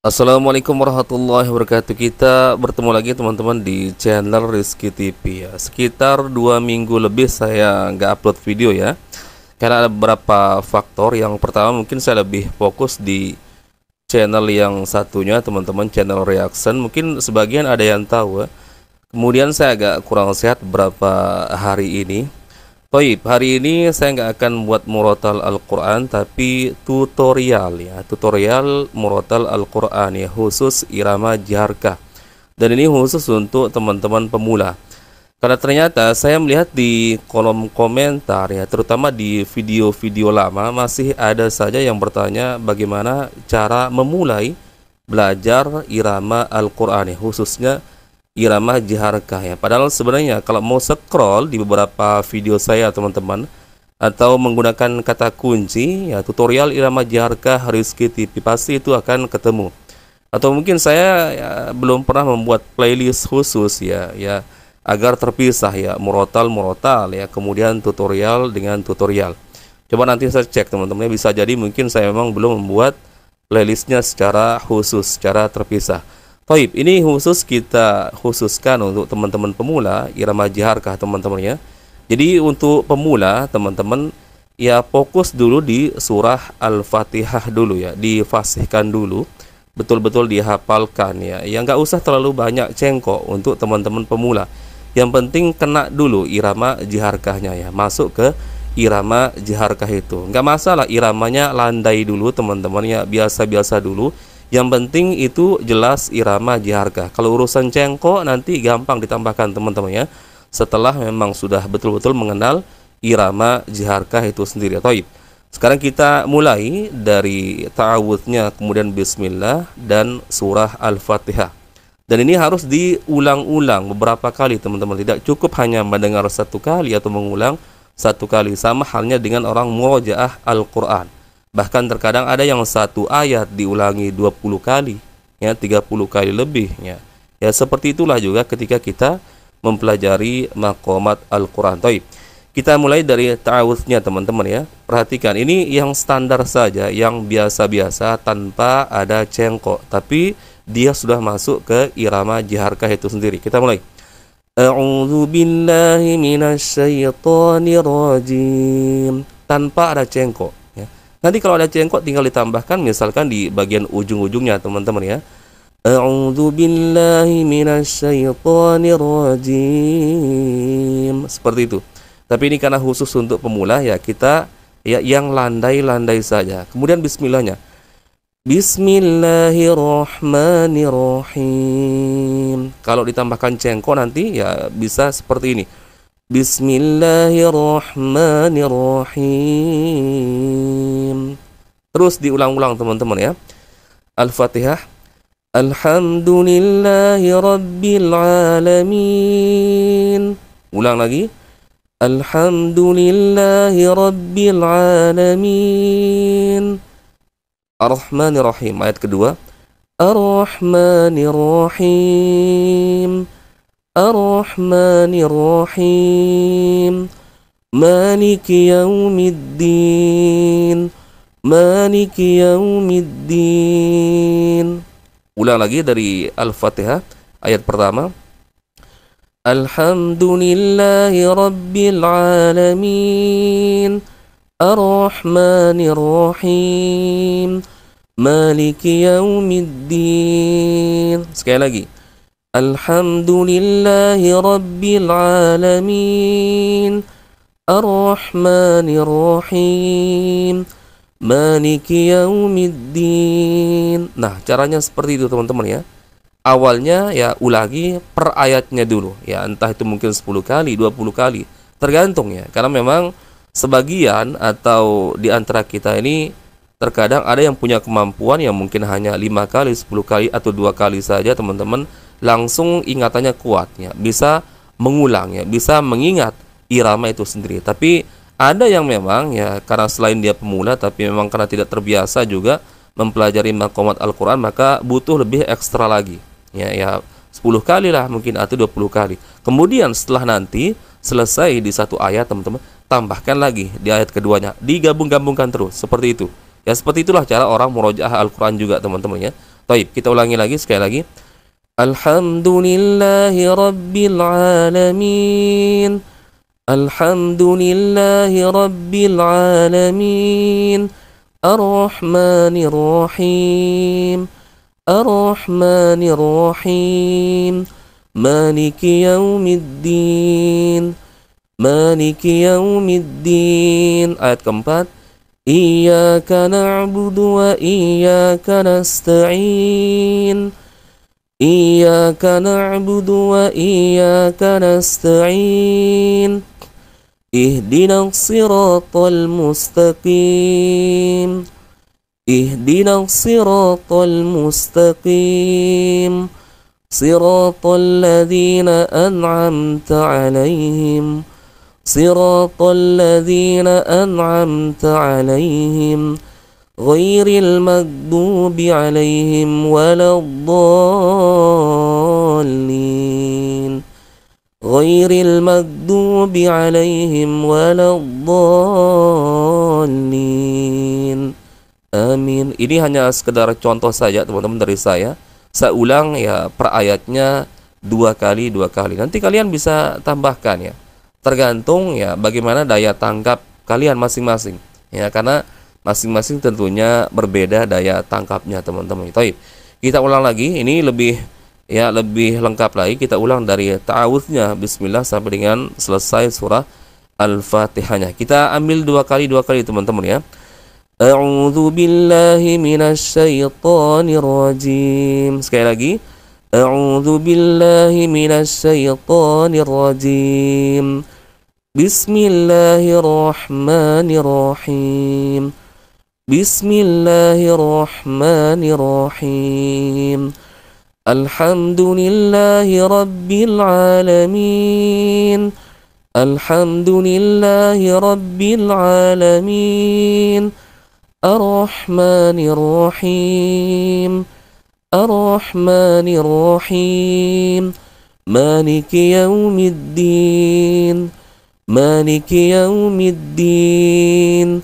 Assalamualaikum warahmatullahi wabarakatuh. Kita bertemu lagi teman-teman di channel Rizky TV ya. Sekitar 2 minggu lebih saya nggak upload video ya, karena ada beberapa faktor. Yang pertama, mungkin saya lebih fokus di channel yang satunya teman-teman, channel reaction. Mungkin sebagian ada yang tahu ya. Kemudian saya agak kurang sehat beberapa hari ini. Baik, hari ini saya nggak akan buat murotal Al-Quran, tapi tutorial ya, tutorial murotal Al-Quran ya, khusus irama jaharkah. Dan ini khusus untuk teman-teman pemula. Karena ternyata saya melihat di kolom komentar ya, terutama di video-video lama, masih ada saja yang bertanya bagaimana cara memulai belajar irama Al-Quran ya, khususnya irama jaharkah ya. Padahal sebenarnya kalau mau scroll di beberapa video saya teman-teman, atau menggunakan kata kunci ya, tutorial irama jaharkah Rizky TV, pasti itu akan ketemu. Atau mungkin saya ya, belum pernah membuat playlist khusus ya agar terpisah ya, murotal ya, kemudian tutorial dengan tutorial. Coba nanti saya cek teman-teman, bisa jadi mungkin saya memang belum membuat playlistnya secara khusus, secara terpisah. Baik, ini khusus kita khususkan untuk teman-teman pemula irama jaharkah teman-teman ya. Jadi untuk pemula teman-teman ya, fokus dulu di surah Al-Fatihah dulu ya, difasihkan dulu, betul-betul dihafalkan ya. Yang nggak usah terlalu banyak cengkok untuk teman-teman pemula. Yang penting kena dulu irama jaharkahnya ya, masuk ke irama jaharkah itu. Nggak masalah iramanya landai dulu teman-teman ya, biasa-biasa dulu. Yang penting itu jelas irama jaharkah. Kalau urusan cengkok nanti gampang ditambahkan teman-teman ya, setelah memang sudah betul-betul mengenal irama jaharkah itu sendiri. Taib. Sekarang kita mulai dari ta'awudnya, kemudian bismillah dan surah Al-Fatihah. Dan ini harus diulang-ulang beberapa kali teman-teman. Tidak cukup hanya mendengar satu kali atau mengulang satu kali. Sama halnya dengan orang murojaah Al-Quran. Bahkan terkadang ada yang satu ayat diulangi 20 kali ya, 30 kali lebih ya. Ya seperti itulah juga ketika kita mempelajari maqamat Al-Quran. Kita mulai dari ta'awudnya teman-teman ya. Perhatikan, ini yang standar saja, yang biasa-biasa tanpa ada cengkok, tapi dia sudah masuk ke irama jaharkah itu sendiri. Kita mulai. A'udzu billahi minasyaitonir rajim, tanpa ada cengkok. Nanti kalau ada cengkok tinggal ditambahkan misalkan di bagian ujung-ujungnya teman-teman ya. A'udzu billahi minasyaitonir rajim. Seperti itu. Tapi ini karena khusus untuk pemula ya, kita ya yang landai-landai saja. Kemudian bismillahnya. Bismillahirrahmanirrahim. Kalau ditambahkan cengkok nanti ya bisa seperti ini. Bismillahirrahmanirrahim. Terus diulang-ulang teman-teman ya. Al-Fatihah. Alhamdulillahi rabbil alamin. Ulang lagi. Alhamdulillahi rabbil alamin. Ar-Rahmanir-Rahim. Ayat kedua. Ar-Rahmanir-Rahim. Ar-Rahmanir-Rahim. Maliki yaumiddin. Maliki yaumiddin. Ulang lagi dari Al-Fatihah ayat pertama. Alhamdulillahi rabbil alamin. Ar-Rahmanir-Rahim. Maliki yaumiddin. Sekali lagi. Alhamdulillahi rabbil alamin. Ar-Rahmanir-Rahim. Maliki yaumiddin. Nah, caranya seperti itu teman-teman ya. Awalnya ya ulangi per ayatnya dulu ya, entah itu mungkin 10 kali, 20 kali, tergantung ya. Karena memang sebagian atau di antara kita ini terkadang ada yang punya kemampuan yang mungkin hanya 5 kali, 10 kali atau 2 kali saja teman-teman, langsung ingatannya kuat ya, bisa mengulang ya, bisa mengingat irama itu sendiri. Tapi ada yang memang ya, karena selain dia pemula tapi memang karena tidak terbiasa juga mempelajari maqamat Al-Quran, maka butuh lebih ekstra lagi ya 10 kali lah mungkin atau 20 kali. Kemudian setelah nanti selesai di satu ayat teman-teman, tambahkan lagi di ayat keduanya, digabung-gabungkan terus seperti itu ya. Seperti itulah cara orang murojaah Al-Quran juga teman-teman ya. Taib, kita ulangi lagi sekali lagi. Alhamdulillahi rabbil alamin. Alhamdulillahi rabbil alamin. Ar-Rahmanir Rahim. Ar-Rahmanir Rahim. Maliki yaumiddin. Maliki yaumiddin. Ayat keempat. Iyyaka na'budu wa iyyaka nasta'in. Iyyaka na'budu wa iyyaka nasta'in. Ihdinas siratal mustaqim. Ihdinas siratal mustaqim. Siratal ladzina an'amta 'alaihim. Siratal ladzina an'amta 'alaihim. Ghairil maghdubi 'alaihim waladdallin. Ghairil maghdubi 'alaihim waladdallin. Amin. Ini hanya sekedar contoh saja teman-teman dari saya. Saya ulang ya per ayatnya 2 kali. Nanti kalian bisa tambahkan ya. Tergantung ya bagaimana daya tangkap kalian masing-masing. Ya, karena masing-masing tentunya berbeda daya tangkapnya teman-teman. Kita ulang lagi, ini lebih lengkap lagi. Kita ulang dari ta'awudznya bismillah sampai dengan selesai surah Al-Fatihahnya. Kita ambil 2 kali teman-teman ya. A'udzu billahi minasy syaithanir rajim. Sekali lagi. A'udzu billahi minasy syaithanir rajim. Bismillahirrahmanirrahim. Bismillahirrahmanirrahim. Alhamdulillahi rabbil alamin. Alhamdulillahi rabbil alamin. Ar-Rahmanir-Rahim. Ar-Rahmanir-Rahim. Maliki yaumiddin. Maliki yaumiddin.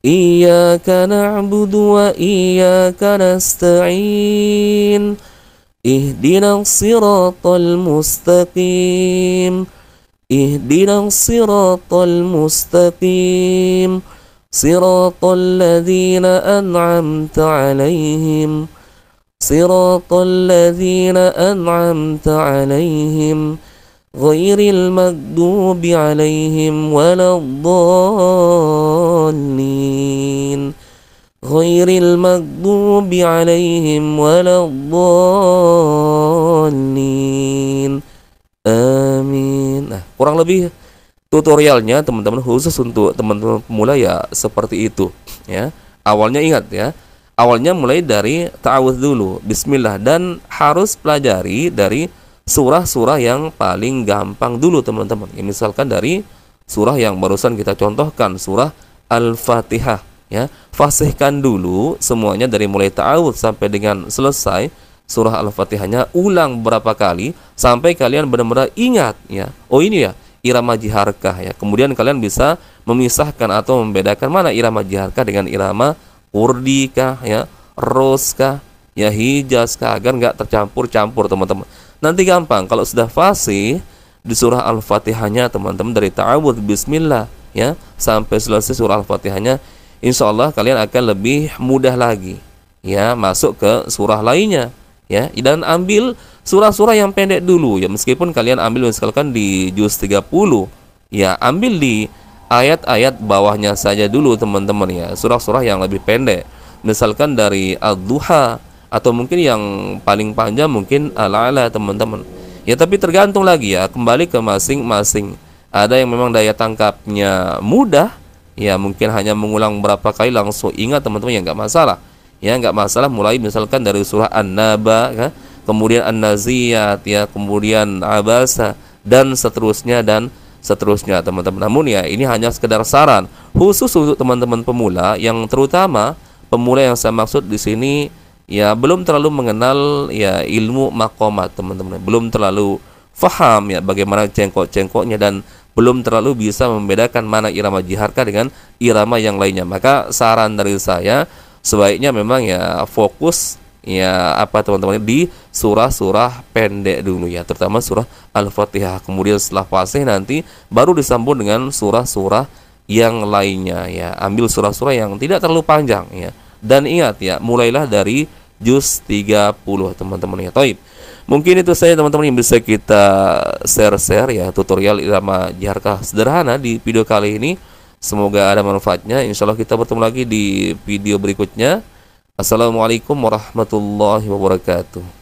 Iyyaka na'budu wa iyyaka nasta'in. Ihdinas siratal mustaqim. Ihdinas siratal mustaqim. Siratal ladzina an'amta 'alaihim. Siratal ladzina an'amta 'alaihim. Ghairil maghdubi 'alaihim waladdallin. Ghairil maghdubi 'alaihim waladdallin. Amin. Nah, kurang lebih tutorialnya teman-teman khusus untuk teman-teman pemula ya seperti itu ya. Awalnya ingat ya. Awalnya mulai dari ta'awudz dulu, bismillah, dan harus pelajari dari surah-surah yang paling gampang dulu teman-teman. Ya, misalkan dari surah yang barusan kita contohkan, surah Al-Fatihah ya. Fasihkan dulu semuanya dari mulai ta'awudz sampai dengan selesai surah Al-Fatihahnya, ulang berapa kali sampai kalian benar-benar ingat ya. Oh ini ya irama jiharkah ya. Kemudian kalian bisa memisahkan atau membedakan mana irama jiharkah dengan irama urdikah ya, roskah ya, hijazkah, agar nggak tercampur-campur teman-teman. Nanti gampang kalau sudah fasih di surah Al-Fatihahnya teman-teman, dari ta'awudz bismillah ya sampai selesai surah Al-Fatihahnya, insya Allah kalian akan lebih mudah lagi ya masuk ke surah lainnya ya. Dan ambil surah-surah yang pendek dulu ya, meskipun kalian ambil misalkan di juz 30 ya, ambil di ayat-ayat bawahnya saja dulu teman-teman ya, surah-surah yang lebih pendek, misalkan dari Ad-Duha, atau mungkin yang paling panjang mungkin Al-A'la teman-teman ya. Tapi tergantung lagi ya, kembali ke masing-masing. Ada yang memang daya tangkapnya mudah ya, mungkin hanya mengulang berapa kali langsung ingat teman-teman, ya nggak masalah ya, nggak masalah. Mulai misalkan dari surah An-Naba ya, kemudian An-Naziyat ya, kemudian Abasa, dan seterusnya teman-teman. Namun ya ini hanya sekedar saran khusus untuk teman-teman pemula, yang terutama pemula yang saya maksud di sini ya belum terlalu mengenal ya ilmu maqamat teman-teman, belum terlalu faham ya bagaimana cengkok-cengkoknya, dan belum terlalu bisa membedakan mana irama jiharkah dengan irama yang lainnya. Maka saran dari saya, sebaiknya memang ya fokus ya apa teman-teman, di surah-surah pendek dulu ya, terutama surah Al-Fatihah. Kemudian setelah fasih nanti baru disambung dengan surah-surah yang lainnya ya. Ambil surah-surah yang tidak terlalu panjang ya. Dan ingat ya, mulailah dari juz 30 teman-teman ya. Taib. Mungkin itu saja teman-teman yang bisa kita share ya, tutorial irama Jaharkah sederhana di video kali ini. Semoga ada manfaatnya. Insya Allah kita bertemu lagi di video berikutnya. Assalamualaikum warahmatullahi wabarakatuh.